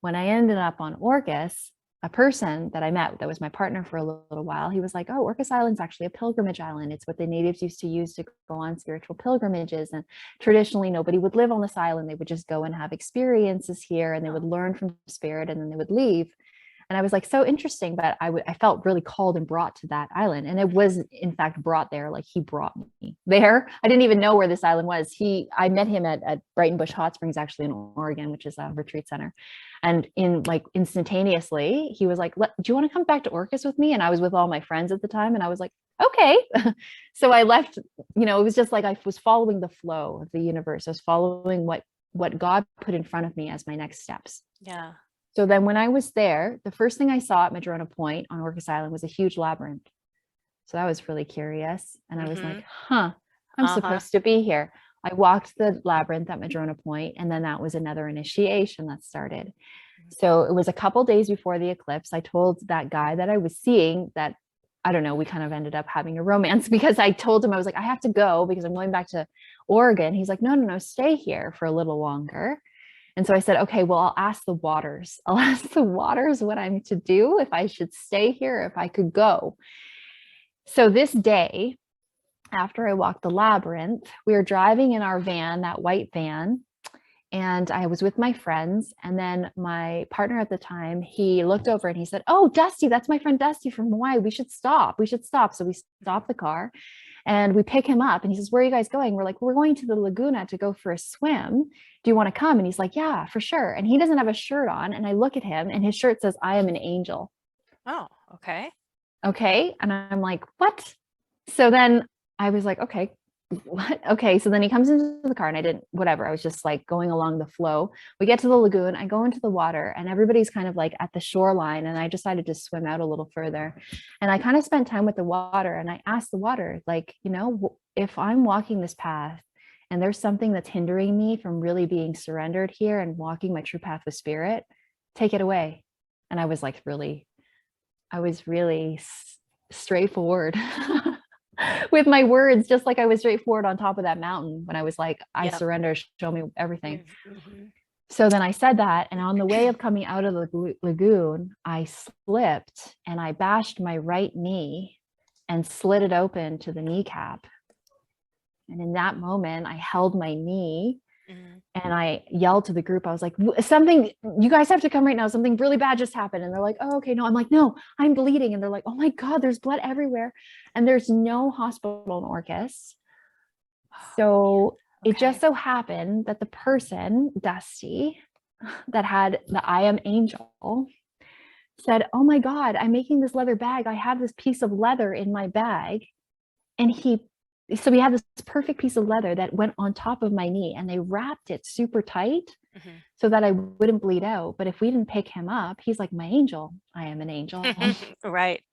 When I ended up on Orcas, a person that I met that was my partner for a little while, he was like, oh, Orcas Island's actually a pilgrimage island. It's what the natives used to use to go on spiritual pilgrimages. And traditionally, nobody would live on this island. They would just go and have experiences here and they would learn from spirit and then they would leave. And I was like, so interesting, but I felt really called and brought to that island. And it was in fact brought there, like he brought me there. I didn't even know where this island was. I met him at Brighton Bush Hot Springs, actually in Oregon, which is a retreat center. And in like instantaneously, he was like, do you want to come back to Orcas with me? And I was with all my friends at the time. And I was like, okay. So I left, it was just like, I was following the flow of the universe. I was following what God put in front of me as my next steps. Yeah. So then when I was there, the first thing I saw at Madrona Point on Orcas Island was a huge labyrinth. So that was really curious. And I was like, I'm supposed to be here. I walked the labyrinth at Madrona Point, and then that was another initiation that started. So it was a couple days before the eclipse. I told that guy that I was seeing that, I don't know, we kind of ended up having a romance because I told him, I was like, I have to go because I'm going back to Oregon. He's like, no, stay here for a little longer. And so I said, okay, well, I'll ask the waters. I'll ask the waters what I'm to do, if I should stay here, if I could go. So this day, after I walked the labyrinth, we were driving in our van, that white van, and I was with my friends. And then my partner at the time, he looked over and he said, oh, Dusty, that's my friend Dusty from Hawaii. We should stop. So we stopped the car and we pick him up and he says, where are you guys going? We're like, we're going to the Laguna to go for a swim. Do you want to come? And he's like, yeah, for sure. And he doesn't have a shirt on. And I look at him and his shirt says, I am an angel. Oh, okay. Okay. And I'm like, what? So then I was like, okay, what? Okay. So then he comes into the car and I didn't, whatever. I was just like going along the flow. We get to the lagoon. I go into the water and everybody's kind of like at the shoreline. And I decided to swim out a little further. And I kind of spent time with the water. And I asked the water, like, if I'm walking this path and there's something that's hindering me from really being surrendered here and walking my true path with spirit, take it away. And I was really straightforward with my words, just like I was straightforward on top of that mountain when I was like, I surrender, show me everything. So then I said that, and on the way of coming out of the lagoon, I slipped and I bashed my right knee and slid it open to the kneecap. And in that moment, I held my knee and I yelled to the group. I was like, something, you guys have to come right now. Something really bad just happened. And they're like, oh, okay. No, I'm like, no, I'm bleeding. And they're like, oh my God, there's blood everywhere. And there's no hospital in Orcas. So it just so happened that the person, Dusty, that had the I am angel said, oh my God, I'm making this leather bag. I have this piece of leather in my bag. And so we had this perfect piece of leather that went on top of my knee and they wrapped it super tight so that I wouldn't bleed out. But if we didn't pick him up, he's like, my angel, I am an angel. Right.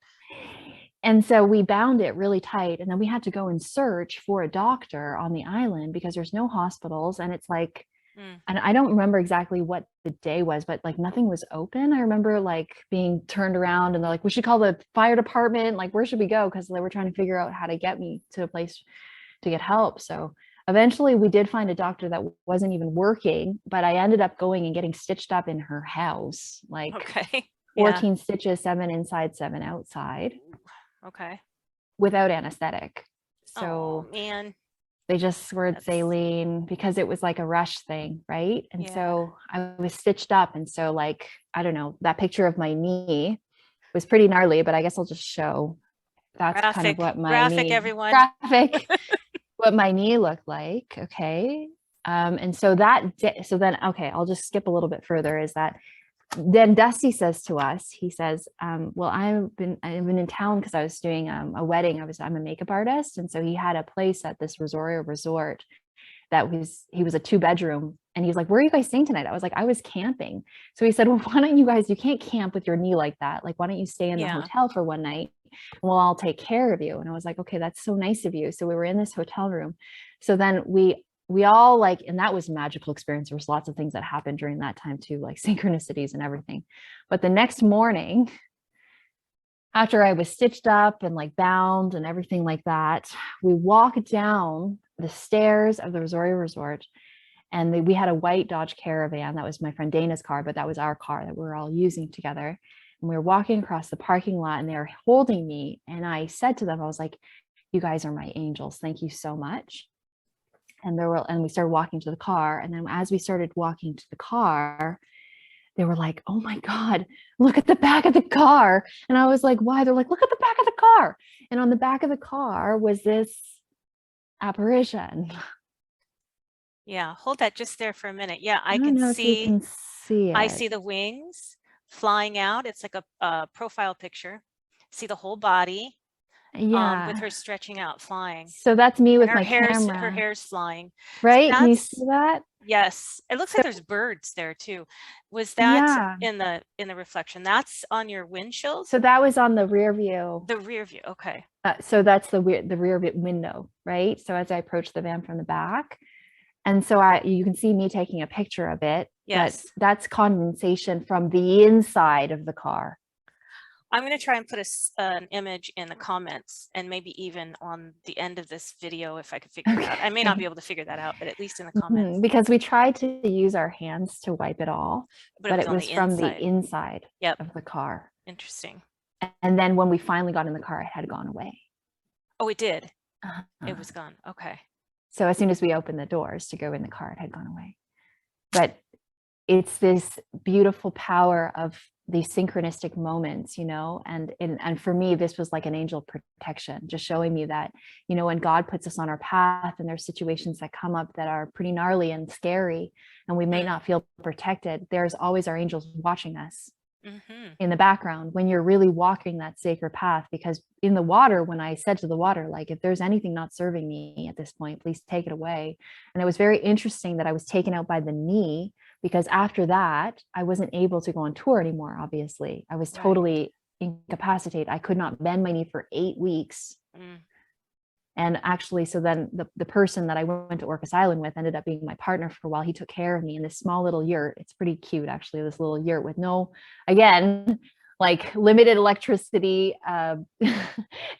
And so we bound it really tight. And then we had to go and search for a doctor on the island because there's no hospitals. And it's like, and I don't remember exactly what the day was, but like nothing was open. I remember like being turned around and they're like, we should call the fire department. Like, where should we go? Because they were trying to figure out how to get me to a place to get help. So eventually we did find a doctor that wasn't even working, but I ended up going and getting stitched up in her house, like 14 stitches, 7 inside, 7 outside. Okay. Without anesthetic. So oh, man. They just scored saline because it was like a rush thing, right? And so I was stitched up. And so like, I don't know, that picture of my knee was pretty gnarly, but I guess I'll just show. That's kind of what my knee, everyone. Graphic, what my knee looked like. Okay. And so then, okay, I'll just skip a little bit further, is that then Dusty says to us, he says, well, I've been in town because I was doing a wedding. I'm a makeup artist. And so he had a place at this resort that he was a 2-bedroom. And he's like, where are you guys staying tonight? I was like, I was camping. So he said, well, why don't you can't camp with your knee like that. Like, why don't you stay in the hotel for one night? And we'll all take care of you. And I was like, okay, that's so nice of you. So we were in this hotel room. So then we all like, and that was a magical experience. There was lots of things that happened during that time too, like synchronicities and everything. But the next morning, after I was stitched up and like bound and everything like that, we walked down the stairs of the resort. And we had a white Dodge Caravan. That was my friend Dana's car, but that was our car that we were all using together. And we were walking across the parking lot and they were holding me. And I said to them, I was like, you guys are my angels. Thank you so much. And we started walking to the car. And then as we started walking to the car, they were like, oh my God, look at the back of the car. And I was like, why? They're like, look at the back of the car. And on the back of the car was this apparition. Yeah, hold that just there for a minute. Yeah, I I don't can know if you can see I it. see the wings flying out. It's like a profile picture. See the whole body with her stretching out, flying. So that's me with And my her camera. hair's flying. Right? So Can you see that? yes. It looks like there's birds there too. Was that Yeah. in the reflection? That's on your windshield? So that was on the rear view. The rear view. Okay. So that's the rear window, right? So as I approach the van from the back, and so you can see me taking a picture of it. Yes. But that's condensation from the inside of the car. I'm going to try and put an image in the comments and maybe even on the end of this video if I could figure it out. I may not be able to figure that out, but at least in the comments. Because we tried to use our hands to wipe it off, but it was from the inside of the car. Interesting. And then when we finally got in the car, it had gone away. Oh, it did? It was gone. Okay. So as soon as we opened the doors to go in the car, it had gone away. But it's this beautiful power of these synchronistic moments, and for me, this was like an angel protection, just showing me that, when God puts us on our path and there's situations that come up that are pretty gnarly and scary, and we may not feel protected, there's always our angels watching us in the background when you're really walking that sacred path. Because in the water, when I said to the water, like, if there's anything not serving me at this point, please take it away. And it was very interesting that I was taken out by the knee, because after that, I wasn't able to go on tour anymore. Obviously, I was totally incapacitated. I could not bend my knee for 8 weeks. And actually, so then the person that I went to Orcas Island with ended up being my partner for a while. He took care of me in this small little yurt. It's pretty cute, actually, this little yurt with no, again, like limited electricity,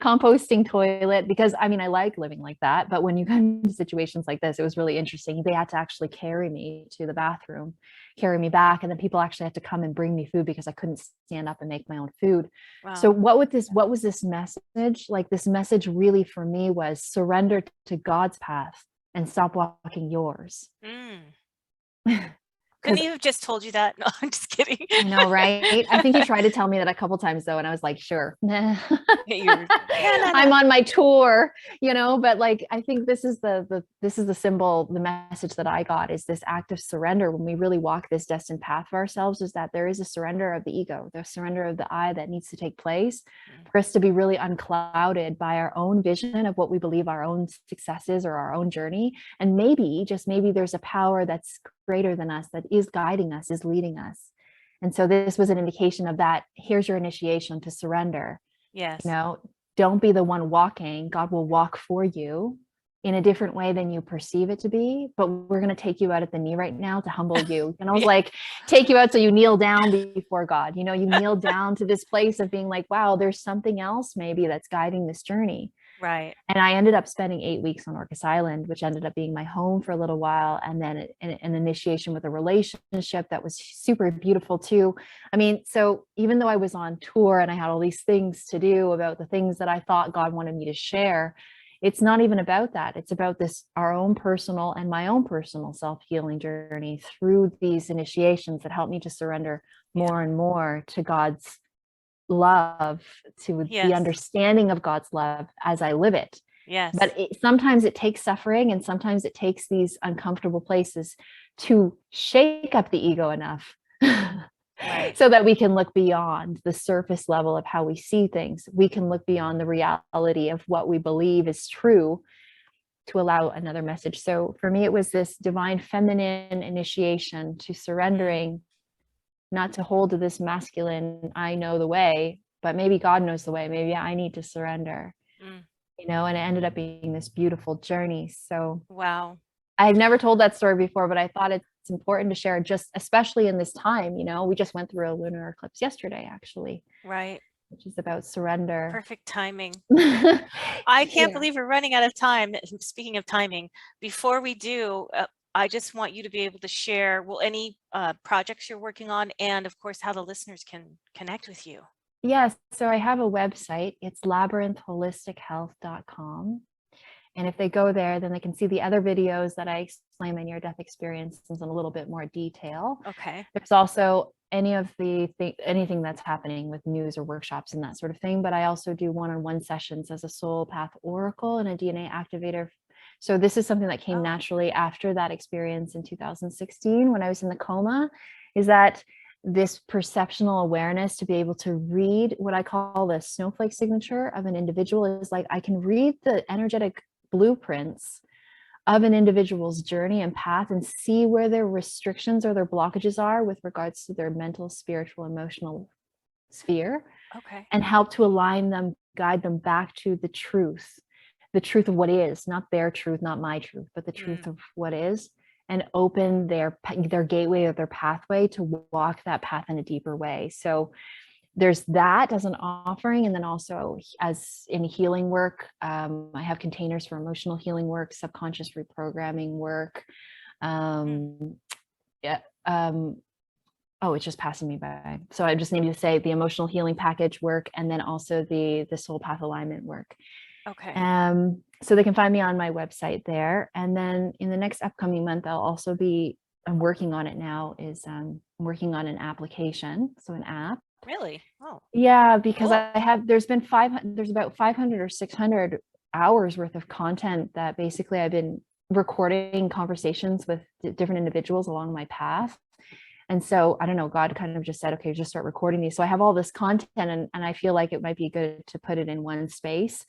composting toilet, because I mean, I like living like that. But when you come to situations like this, it was really interesting. They had to actually carry me to the bathroom, carry me back. And then people actually had to come and bring me food because I couldn't stand up and make my own food. Wow. So what was this message? Like, this message really for me was surrender to God's path and stop walking yours. Couldn't he have just told you that? No, I'm just kidding. I know, right? I think he tried to tell me that a couple times though, and I was like, sure. I'm on my tour, but like, I think this is the symbol, the message that I got is this act of surrender when we really walk this destined path for ourselves, is that there is a surrender of the ego, the surrender of the I that needs to take place for us to be really unclouded by our own vision of what we believe our own success is or our own journey. And maybe, just maybe, there's a power that's greater than us that is guiding us, is leading us. And so this was an indication of that. Here's your initiation to surrender. Yes. Don't be the one walking. God will walk for you in a different way than you perceive it to be. But we're going to take you out at the knee right now to humble you. And I was like, take you out so you kneel down before God. You kneel down to this place of being like, wow, there's something else maybe that's guiding this journey. Right. And I ended up spending 8 weeks on Orcas Island, which ended up being my home for a little while. And then an initiation with a relationship that was super beautiful too. I mean, so even though I was on tour and I had all these things to do about the things that I thought God wanted me to share, it's not even about that. It's about our own personal and my own personal self-healing journey through these initiations that helped me to surrender more and more to God's love, to the understanding of God's love as I live it. Yes. But sometimes it takes suffering, and sometimes it takes these uncomfortable places to shake up the ego enough so that we can look beyond the surface level of how we see things. We can look beyond the reality of what we believe is true to allow another message. So for me, it was this divine feminine initiation to surrendering, not to hold to this masculine, I know the way, but maybe God knows the way. Maybe I need to surrender, and it ended up being this beautiful journey. So wow. I've never told that story before, but I thought it's important to share, just especially in this time. We just went through a lunar eclipse yesterday, actually. Right. which is about surrender. Perfect timing. Yeah. I can't believe we're running out of time. Speaking of timing, before we do, I just want you to be able to share, well, any projects you're working on, and of course, how the listeners can connect with you. Yes. So I have a website. It's labyrinthholistichealth.com. And if they go there, then they can see the other videos that I explain my near-death experiences in a little bit more detail. Okay. There's also anything that's happening with news or workshops and that sort of thing. But I also do one-on-one sessions as a soul path oracle and a DNA activator. So this is something that came naturally after that experience in 2016 when I was in the coma, is that this perceptual awareness to be able to read what I call the snowflake signature of an individual is like, I can read the energetic blueprints of an individual's journey and path and see where their restrictions or their blockages are with regards to their mental, spiritual, emotional sphere. Okay. And help to align them, guide them back to the truth of what is, not their truth, not my truth, but the truth of what is, and open their gateway or their pathway to walk that path in a deeper way. So there's that as an offering. And then also as in healing work, I have containers for emotional healing work, subconscious reprogramming work. Oh, it's just passing me by. So I just need to say the emotional healing package work, and then also the soul path alignment work. Okay. So they can find me on my website there. And then in the next upcoming month, I'm working on it now, I'm working on an application. So an app. Really? Oh. Yeah, because cool. there's about 500 or 600 hours worth of content that basically I've been recording conversations with different individuals along my path. And so I don't know, God kind of just said, okay, just start recording these. So I have all this content and I feel like it might be good to put it in one space.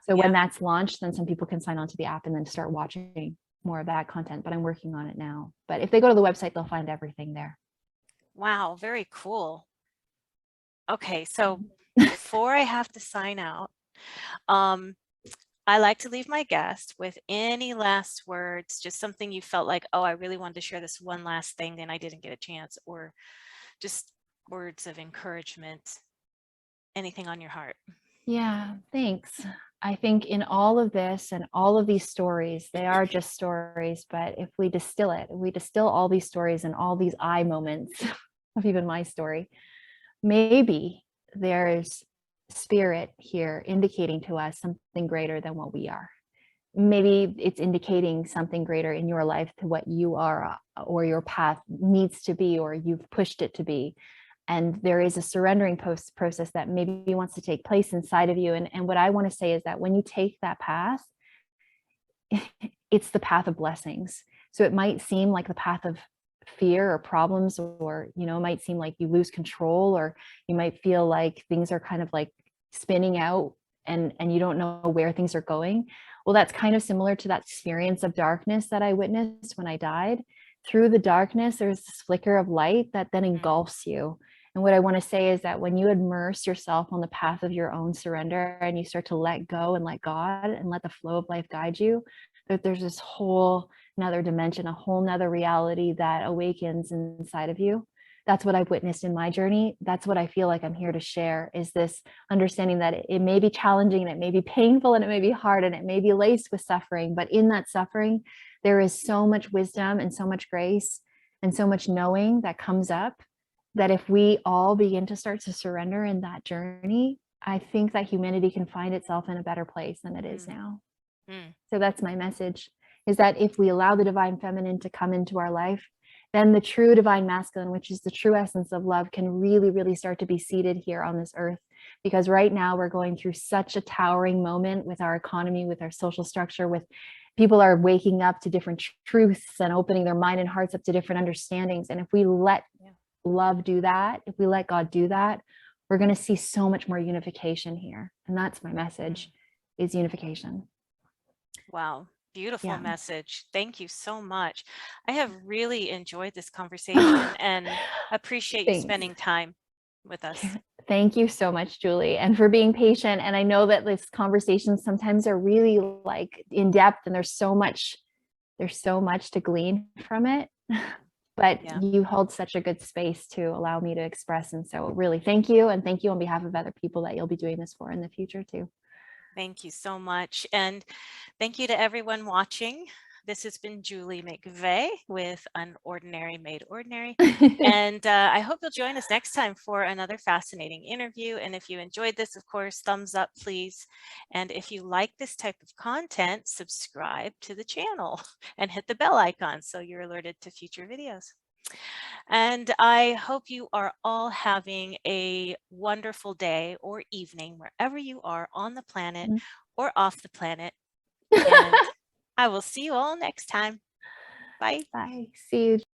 So when that's launched, then some people can sign on to the app and then start watching more of that content, but I'm working on it now. But if they go to the website, they'll find everything there. Wow, very cool. Okay, so before I have to sign out, I like to leave my guest with any last words, just something you felt like, oh, I really wanted to share this one last thing and I didn't get a chance, or just words of encouragement, anything on your heart. Yeah, thanks. I think in all of this and all of these stories, they are just stories, but if we distill all these stories and all these I moments of even my story, maybe there's spirit here indicating to us something greater than what we are. Maybe it's indicating something greater in your life to what you are or your path needs to be, or you've pushed it to be. And there is a surrendering process that maybe wants to take place inside of you. And what I want to say is that when you take that path, it's the path of blessings. So it might seem like the path of fear or problems, or it might seem like you lose control, or you might feel like things are kind of like spinning out and you don't know where things are going. Well, that's kind of similar to that experience of darkness that I witnessed when I died. Through the darkness, there's this flicker of light that then engulfs you. And what I want to say is that when you immerse yourself on the path of your own surrender and you start to let go and let God and let the flow of life guide you, that there's this whole another dimension, a whole nother reality that awakens inside of you. That's what I've witnessed in my journey. That's what I feel like I'm here to share, is this understanding that it may be challenging and it may be painful and it may be hard and it may be laced with suffering, but in that suffering, there is so much wisdom and so much grace and so much knowing that comes up, that if we all begin to start to surrender in that journey, I think that humanity can find itself in a better place than it is now. So that's my message, is that if we allow the divine feminine to come into our life, then the true divine masculine, which is the true essence of love, can really, really start to be seated here on this earth. Because right now we're going through such a towering moment with our economy, with our social structure, with people are waking up to different truths and opening their mind and hearts up to different understandings. And if we let love do that, if we let God do that, we're going to see so much more unification here. And that's my message, is unification. Wow. Beautiful message. Thank you so much. I have really enjoyed this conversation and appreciate you spending time with us. Thank you so much, Julie, and for being patient. And I know that these conversations sometimes are really like in depth and there's so much to glean from it. but Yeah. you hold such a good space to allow me to express. And so really thank you. And thank you on behalf of other people that you'll be doing this for in the future too. Thank you so much. And thank you to everyone watching. This has been Julie McVeigh with Unordinary Made Ordinary. And I hope you'll join us next time for another fascinating interview. And if you enjoyed this, of course, thumbs up, please. And if you like this type of content, subscribe to the channel and hit the bell icon so you're alerted to future videos. And I hope you are all having a wonderful day or evening wherever you are on the planet or off the planet. And I will see you all next time. Bye. Bye. See you.